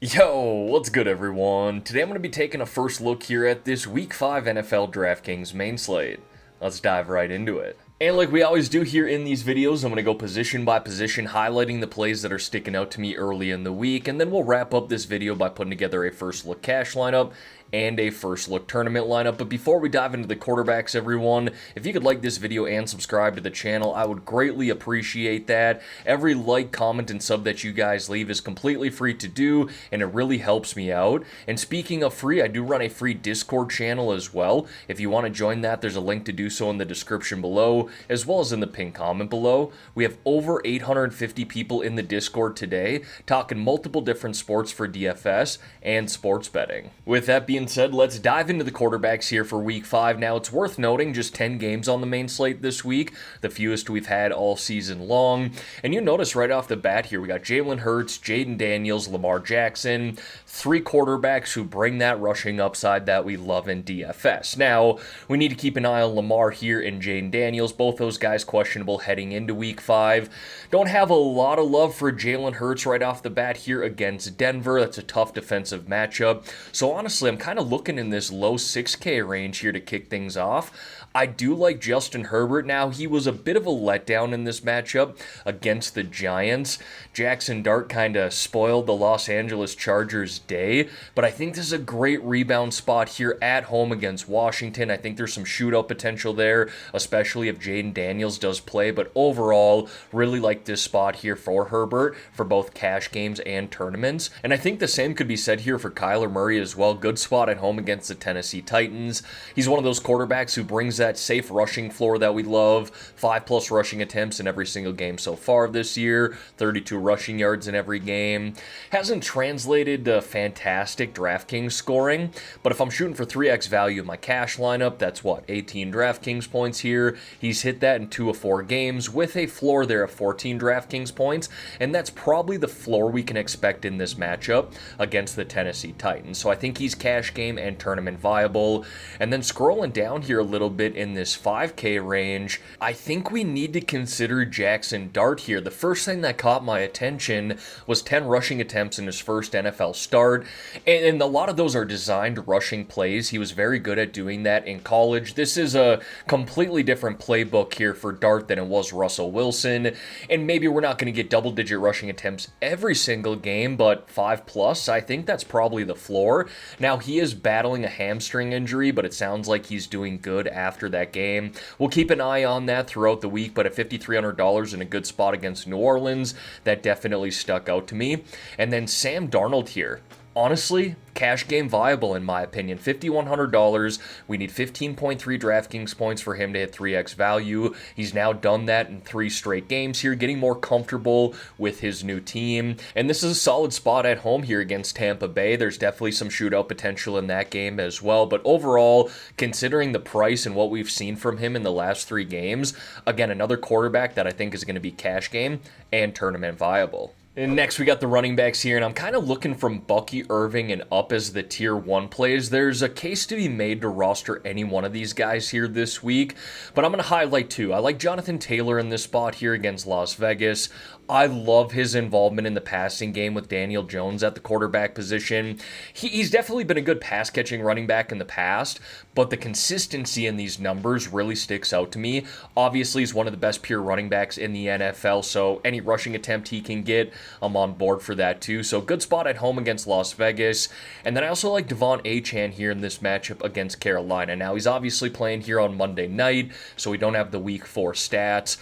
Yo, what's good everyone? Today I'm going to be taking a first look here at this Week 5 NFL DraftKings main slate. Let's dive right into it. And like we always do here in these videos, I'm going to go position by position, highlighting the plays that are sticking out to me early in the week, and then we'll wrap up this video by putting together a first look cash lineup and a first look tournament lineup. But before we dive into the quarterbacks, everyone, if you could like this video and subscribe to the channel, I would greatly appreciate that. Every like, comment, and sub that you guys leave is completely free to do, and it really helps me out. And speaking of free, I do run a free Discord channel as well. If you want to join that, there's a link to do so in the description below, as well as in the pinned comment below. We have over 850 people in the Discord today, talking multiple different sports for DFS and sports betting. With that being said, let's dive into the quarterbacks here for week 5. Now, it's worth noting just 10 games on the main slate this week, the fewest we've had all season long. And you notice right off the bat here, we got Jalen Hurts, Jaden Daniels, Lamar Jackson, 3 quarterbacks who bring that rushing upside that we love in DFS. Now, we need to keep an eye on Lamar here and Jaden Daniels. Both those guys questionable heading into week 5. Don't have a lot of love for Jalen Hurts right off the bat here against Denver. That's a tough defensive matchup. So honestly, I'm kind of looking in this low 6K range here to kick things off. I do like Justin Herbert. Now, he was a bit of a letdown in this matchup against the Giants. Jackson Dart kind of spoiled the Los Angeles Chargers' day, but I think this is a great rebound spot here at home against Washington. I think there's some shootout potential there, especially if Jaden Daniels does play, but overall, really like this spot here for Herbert for both cash games and tournaments. And I think the same could be said here for Kyler Murray as well. Good spot at home against the Tennessee Titans. He's one of those quarterbacks who brings that safe rushing floor that we love. 5+ rushing attempts in every single game so far this year. 32 rushing yards in every game. Hasn't translated to fantastic DraftKings scoring, but if I'm shooting for 3x value in my cash lineup, that's what, 18 DraftKings points here. He's hit that in 2 of 4 games with a floor there of 14 DraftKings points, and that's probably the floor we can expect in this matchup against the Tennessee Titans. So I think he's cash game and tournament viable. And then scrolling down here a little bit in this 5K range, I think we need to consider Jackson Dart here. The first thing that caught my attention was 10 rushing attempts in his first NFL start, and a lot of those are designed rushing plays. He was very good at doing that in college. This is a completely different playbook here for Dart than it was Russell Wilson, and maybe we're not going to get double-digit rushing attempts every single game, but 5+, I think that's probably the floor. Now, he is battling a hamstring injury, but it sounds like he's doing good after that game. We'll keep an eye on that throughout the week, but at $5,300 in a good spot against New Orleans, that definitely stuck out to me. And then Sam Darnold here. Honestly, cash game viable in my opinion. $5,100. We need 15.3 DraftKings points for him to hit 3x value. He's now done that in 3 straight games here, getting more comfortable with his new team. And this is a solid spot at home here against Tampa Bay. There's definitely some shootout potential in that game as well. But overall, considering the price and what we've seen from him in the last 3 games, again, another quarterback that I think is going to be cash game and tournament viable. And next, we got the running backs here, and I'm kind of looking from Bucky Irving and up as the tier 1 plays. There's a case to be made to roster any one of these guys here this week, but I'm going to highlight 2. I like Jonathan Taylor in this spot here against Las Vegas. I love his involvement in the passing game with Daniel Jones at the quarterback position. He's definitely been a good pass-catching running back in the past, but the consistency in these numbers really sticks out to me. Obviously, he's one of the best pure running backs in the NFL, so any rushing attempt he can get, I'm on board for that too. So good spot at home against Las Vegas. And then I also like Devon Achane here in this matchup against Carolina. Now, he's obviously playing here on Monday night, so we don't have the week 4 stats,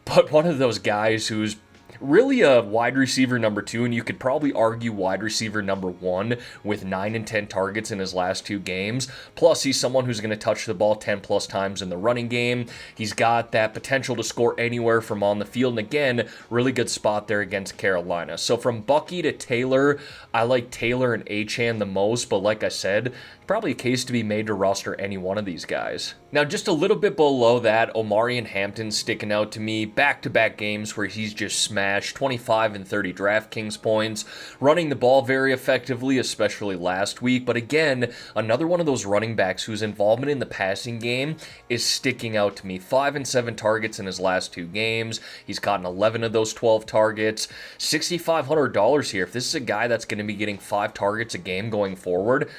but one of those guys who's really a wide receiver number 2, and you could probably argue wide receiver number 1 with 9 and 10 targets in his last 2 games. Plus, he's someone who's going to touch the ball 10+ times in the running game. He's got that potential to score anywhere from on the field, and again, really good spot there against Carolina. So from Bucky to Taylor, I like Taylor and Achane the most, but like I said, probably a case to be made to roster any one of these guys. Now, just a little bit below that, Omarion Hampton sticking out to me. Back-to-back games where he's just smashed 25 and 30 DraftKings points, running the ball very effectively, especially last week. But again, another one of those running backs whose involvement in the passing game is sticking out to me. 5 and 7 targets in his last 2 games. He's gotten 11 of those 12 targets. $6,500 here. If this is a guy that's going to be getting 5 targets a game going forward,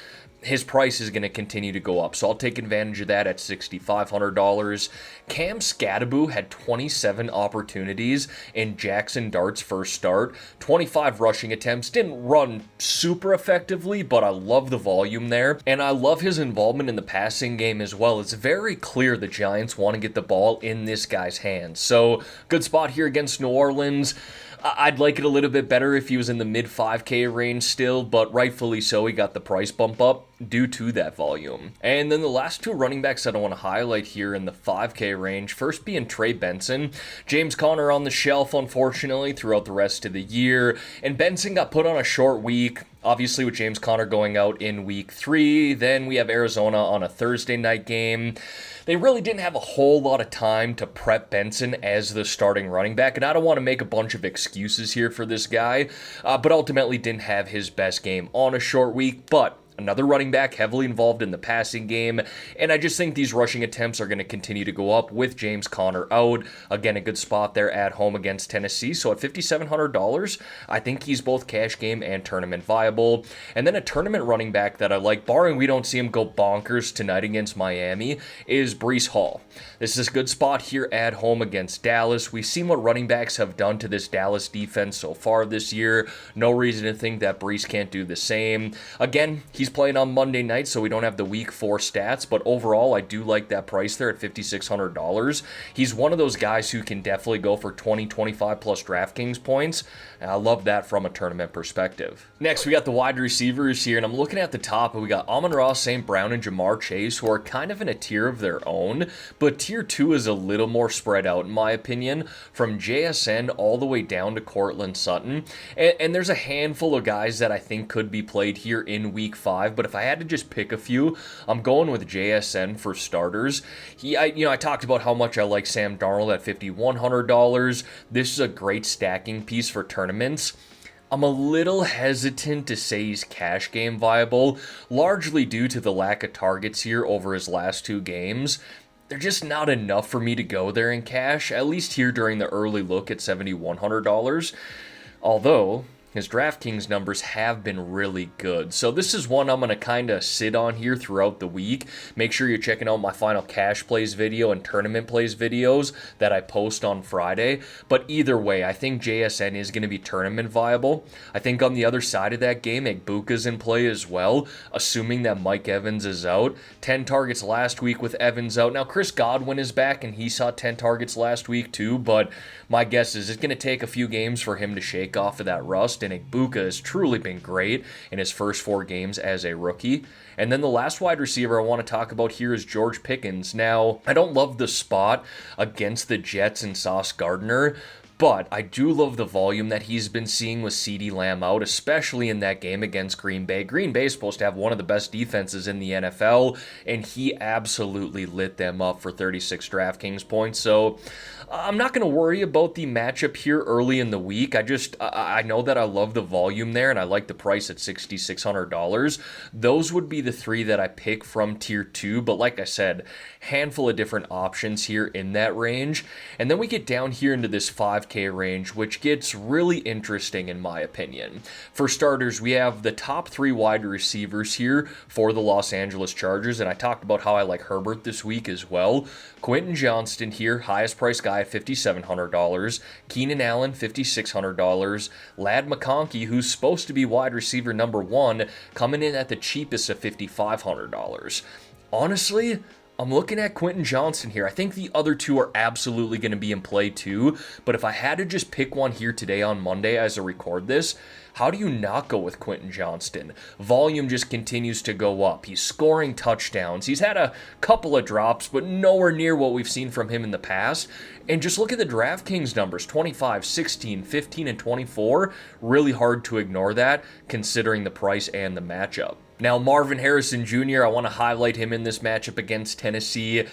his price is going to continue to go up. So I'll take advantage of that at $6,500. Cam Scattaboo had 27 opportunities in Jackson Dart's first start. 25 rushing attempts. Didn't run super effectively, but I love the volume there. And I love his involvement in the passing game as well. It's very clear the Giants want to get the ball in this guy's hands. So good spot here against New Orleans. I'd like it a little bit better if he was in the mid 5K range still, but rightfully so, he got the price bump up due to that volume. And then the last 2 running backs that I want to highlight here in the 5K range, first being Trey Benson. James Conner on the shelf, unfortunately, throughout the rest of the year, and Benson got put on a short week. Obviously, with James Conner going out in week 3, then we have Arizona on a Thursday night game. They really didn't have a whole lot of time to prep Benson as the starting running back, and I don't want to make a bunch of excuses here for this guy, but ultimately didn't have his best game on a short week. But another running back heavily involved in the passing game, and I just think these rushing attempts are going to continue to go up with James Conner out. Again, a good spot there at home against Tennessee, so at $5,700, I think he's both cash game and tournament viable. And then a tournament running back that I like, barring we don't see him go bonkers tonight against Miami, is Breece Hall. This is a good spot here at home against Dallas. We've seen what running backs have done to this Dallas defense so far this year. No reason to think that Breece can't do the same. Again, he's playing on Monday night, so we don't have the week 4 stats, but overall, I do like that price there at $5,600. He's one of those guys who can definitely go for 20, 25 plus DraftKings points, and I love that from a tournament perspective. Next, we got the wide receivers here, and I'm looking at the top, and we got Amon-Ra, St. Brown, and Jamar Chase, who are kind of in a tier of their own, but tier 2 is a little more spread out, in my opinion, from JSN all the way down to Courtland Sutton, and there's a handful of guys that I think could be played here in week 5, but if I had to just pick a few, I'm going with JSN for starters. I talked about how much I like Sam Darnold at $5,100. This is a great stacking piece for tournaments. I'm a little hesitant to say he's cash game viable, largely due to the lack of targets here over his last 2 games. They're just not enough for me to go there in cash, at least here during the early look at $7,100. Although his DraftKings numbers have been really good. So this is one I'm going to kind of sit on here throughout the week. Make sure you're checking out my final cash plays video and tournament plays videos that I post on Friday. But either way, I think JSN is going to be tournament viable. I think on the other side of that game, Egbuka's in play as well, assuming that Mike Evans is out. 10 targets last week with Evans out. Now, Chris Godwin is back, and he saw 10 targets last week too, but my guess is it's going to take a few games for him to shake off of that rust, and Egbuka has truly been great in his first 4 games as a rookie. And then the last wide receiver I want to talk about here is George Pickens. Now, I don't love the spot against the Jets and Sauce Gardner, but I do love the volume that he's been seeing with CeeDee Lamb out, especially in that game against Green Bay. Green Bay is supposed to have one of the best defenses in the NFL, and he absolutely lit them up for 36 DraftKings points. So I'm not going to worry about the matchup here early in the week. I know that I love the volume there, and I like the price at $6,600. Those would be the 3 that I pick from tier 2, but like I said, handful of different options here in that range. And then we get down here into this 5K range, which gets really interesting in my opinion. For starters, we have the top 3 wide receivers here for the Los Angeles Chargers, and I talked about how I like Herbert this week as well. Quentin Johnston here, highest price guy at $5,700. Keenan Allen, $5,600. Ladd McConkey, who's supposed to be wide receiver number 1, coming in at the cheapest of $5,500. Honestly, I'm looking at Quentin Johnston here. I think the other 2 are absolutely going to be in play too, but if I had to just pick one here today on Monday as I record this, how do you not go with Quentin Johnston? Volume just continues to go up. He's scoring touchdowns. He's had a couple of drops, but nowhere near what we've seen from him in the past. And just look at the DraftKings numbers, 25, 16, 15, and 24. Really hard to ignore that, considering the price and the matchup. Now, Marvin Harrison Jr., I want to highlight him in this matchup against Tennessee.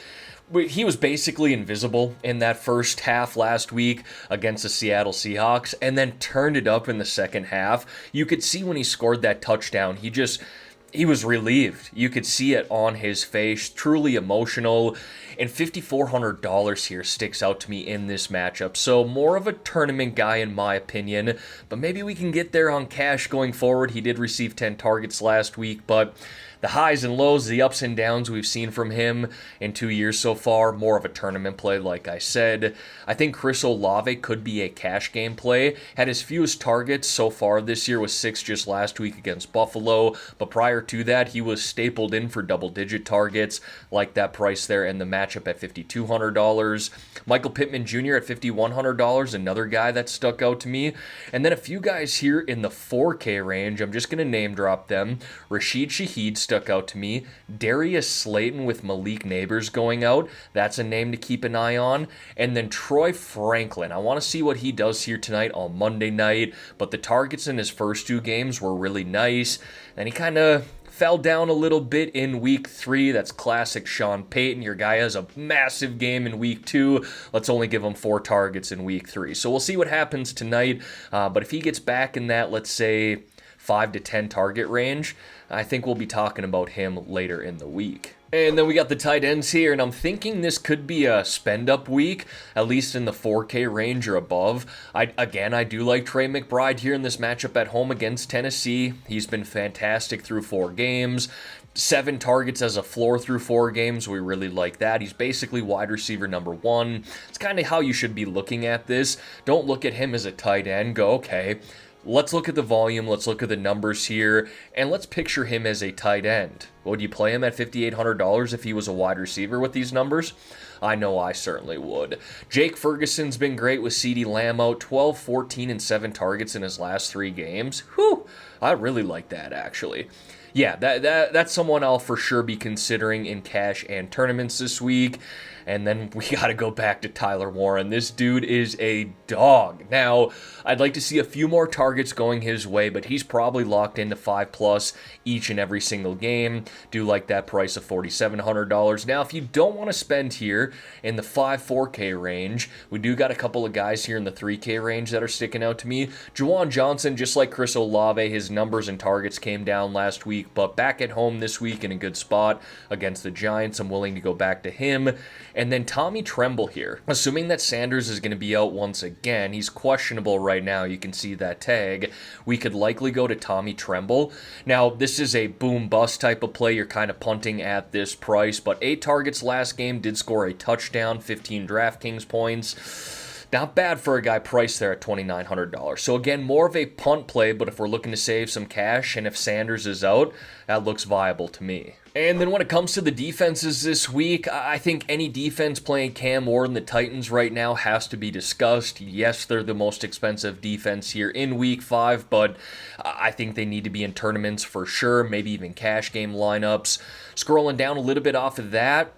He was basically invisible in that first half last week against the Seattle Seahawks, and then turned it up in the second half. You could see when he scored that touchdown, he was relieved. You could see it on his face, truly emotional. And $5,400 here sticks out to me in this matchup. So more of a tournament guy in my opinion, but maybe we can get there on cash going forward. He did receive 10 targets last week, but the highs and lows, the ups and downs we've seen from him in 2 years so far, more of a tournament play, like I said. I think Chris Olave could be a cash game play. Had his fewest targets so far this year was 6 just last week against Buffalo, but prior to that, he was stapled in for double-digit targets, like that price there in the matchup at $5,200. Michael Pittman Jr. at $5,100, another guy that stuck out to me. And then a few guys here in the 4K range. I'm just going to name drop them. Rashid Shaheed stuck out to me. Darius Slayton with Malik Neighbors going out. That's a name to keep an eye on. And then Troy Franklin. I want to see what he does here tonight on Monday night. But the targets in his first 2 games were really nice. And he kind of fell down a little bit in week 3. That's classic Sean Payton. Your guy has a massive game in week 2. Let's only give him 4 targets in week 3. So we'll see what happens tonight. But if he gets back in that, let's say, 5 to 10 target range, I think we'll be talking about him later in the week. And then we got the tight ends here, and I'm thinking this could be a spend-up week, at least in the 4K range or above. I do like Trey McBride here in this matchup at home against Tennessee. He's been fantastic through 4 games. 7 targets as a floor through 4 games. We really like that. He's basically wide receiver number 1. It's kind of how you should be looking at this. Don't look at him as a tight end. Go, okay, let's look at the volume, let's look at the numbers here, and let's picture him as a tight end. Would you play him at $5,800 if he was a wide receiver with these numbers? I know I certainly would. Jake Ferguson's been great with CeeDee Lamb out, 12, 14, and 7 targets in his last 3 games. Whew, I really like that, actually. Yeah, that's someone I'll for sure be considering in cash and tournaments this week. And then we got to go back to Tyler Warren. This dude is a dog. Now, I'd like to see a few more targets going his way, but he's probably locked into 5+ each and every single game. Do like that price of $4,700. Now, if you don't want to spend here in the 4K range, we do got a couple of guys here in the 3K range that are sticking out to me. Juwan Johnson, just like Chris Olave, his numbers and targets came down last week, but back at home this week in a good spot against the Giants. I'm willing to go back to him. And then Tommy Tremble here. Assuming that Sanders is going to be out once again, he's questionable right now. You can see that tag. We could likely go to Tommy Tremble. Now, this is a boom-bust type of play. You're kind of punting at this price, but 8 targets last game, did score a touchdown, 15 DraftKings points. Not bad for a guy priced there at $2,900. So again, more of a punt play, but if we're looking to save some cash and if Sanders is out, that looks viable to me. And then when it comes to the defenses this week, I think any defense playing Cam Ward and the Titans right now has to be discussed. Yes, they're the most expensive defense here in Week 5, but I think they need to be in tournaments for sure, maybe even cash game lineups. Scrolling down a little bit off of that,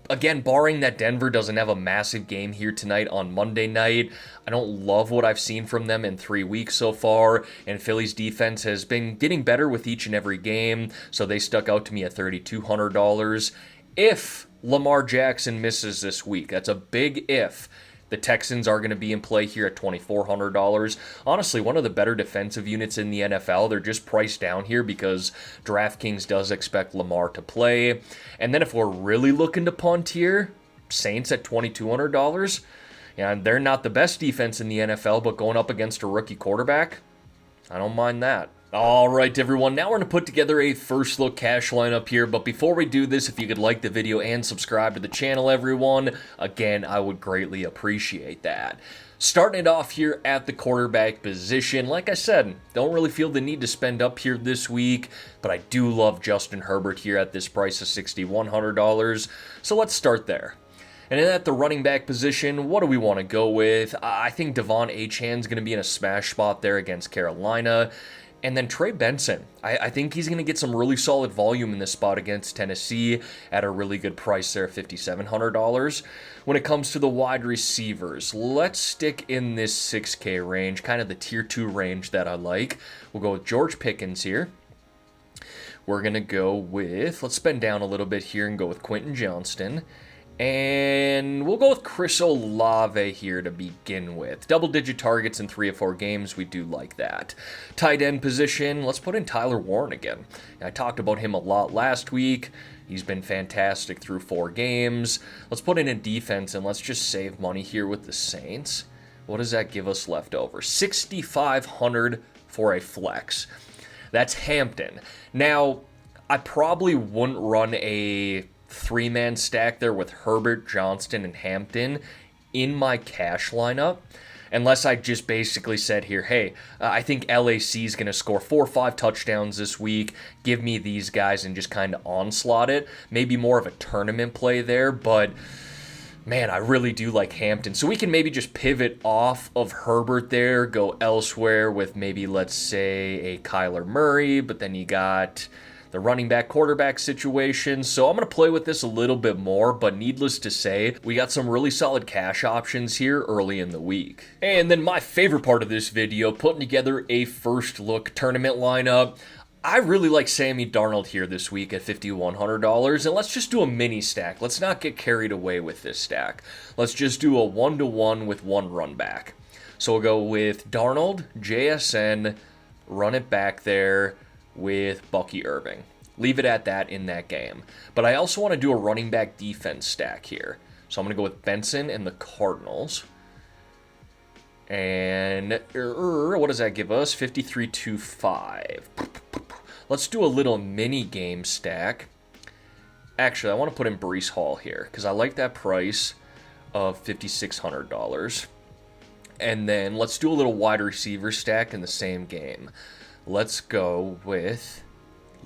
again, barring that Denver doesn't have a massive game here tonight on Monday night, I don't love what I've seen from them in 3 weeks so far, and Philly's defense has been getting better with each and every game, so they stuck out to me at $3,200. If Lamar Jackson misses this week, that's a big if, the Texans are going to be in play here at $2,400. Honestly, one of the better defensive units in the NFL. They're just priced down here because DraftKings does expect Lamar to play. And then if we're really looking to punt here, Saints at $2,200. And they're not the best defense in the NFL, but going up against a rookie quarterback, I don't mind that. All right, everyone, now we're going to put together a first look cash lineup here, but before we do this, if you could like the video and subscribe to the channel, everyone, again, I would greatly appreciate that. Starting it off here at the quarterback position, like I said, don't really feel the need to spend up here this week, but I do love Justin Herbert here at this price of $6,100, so let's start there. And then at the running back position, what do we want to go with? I think Devon Achane's going to be in a smash spot there against Carolina. And then Trey Benson, I think he's going to get some really solid volume in this spot against Tennessee at a really good price there, $5,700. When it comes to the wide receivers, let's stick in this 6K range, kind of the tier 2 range that I like. We'll go with George Pickens here. We're going to go with, let's spend down a little bit here and go with Quentin Johnston. And we'll go with Chris Olave here to begin with. Double-digit targets in 3 or 4 games. We do like that. Tight end position, let's put in Tyler Warren again. I talked about him a lot last week. He's been fantastic through 4 games. Let's put in a defense, and let's just save money here with the Saints. What does that give us left over? $6,500 for a flex. That's Hampton. Now, I probably wouldn't run a 3-man stack there with Herbert, Johnston, and Hampton in my cash lineup, unless I just basically said here, hey, I think LAC is going to score 4 or 5 touchdowns this week. Give me these guys and just kind of onslaught it. Maybe more of a tournament play there, but man, I really do like Hampton. So we can maybe just pivot off of Herbert there, go elsewhere with maybe, let's say, a Kyler Murray, but then you got the running back quarterback situation. So I'm going to play with this a little bit more, but needless to say, we got some really solid cash options here early in the week. And then my favorite part of this video, putting together a first look tournament lineup. I really like Sammy Darnold here this week at $5,100, and let's just do a mini stack. Let's not get carried away with this stack. Let's just do a 1-to-1 with 1 run back. So we'll go with Darnold, JSN, run it back there with Bucky Irving. Leave it at that in that game. But I also want to do a running back defense stack here. So I'm going to go with Benson and the Cardinals. And what does that give us? 53.25. Let's do a little mini game stack. Actually, I want to put in Breece Hall here because I like that price of $5,600. And then let's do a little wide receiver stack in the same game. Let's go with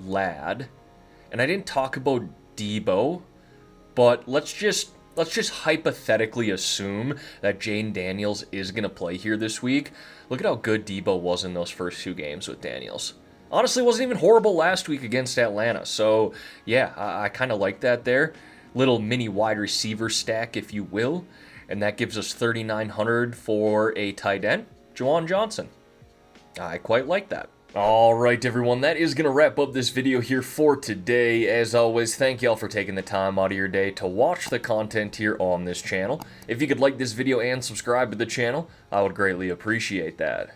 Ladd. And I didn't talk about Debo, but let's just hypothetically assume that Jane Daniels is going to play here this week. Look at how good Debo was in those first 2 games with Daniels. Honestly, wasn't even horrible last week against Atlanta. So, yeah, I kind of like that there. Little mini wide receiver stack, if you will. And that gives us $3,900 for a tight end, Juwan Johnson. I quite like that. Alright everyone, that is going to wrap up this video here for today. As always, thank y'all for taking the time out of your day to watch the content here on this channel. If you could like this video and subscribe to the channel, I would greatly appreciate that.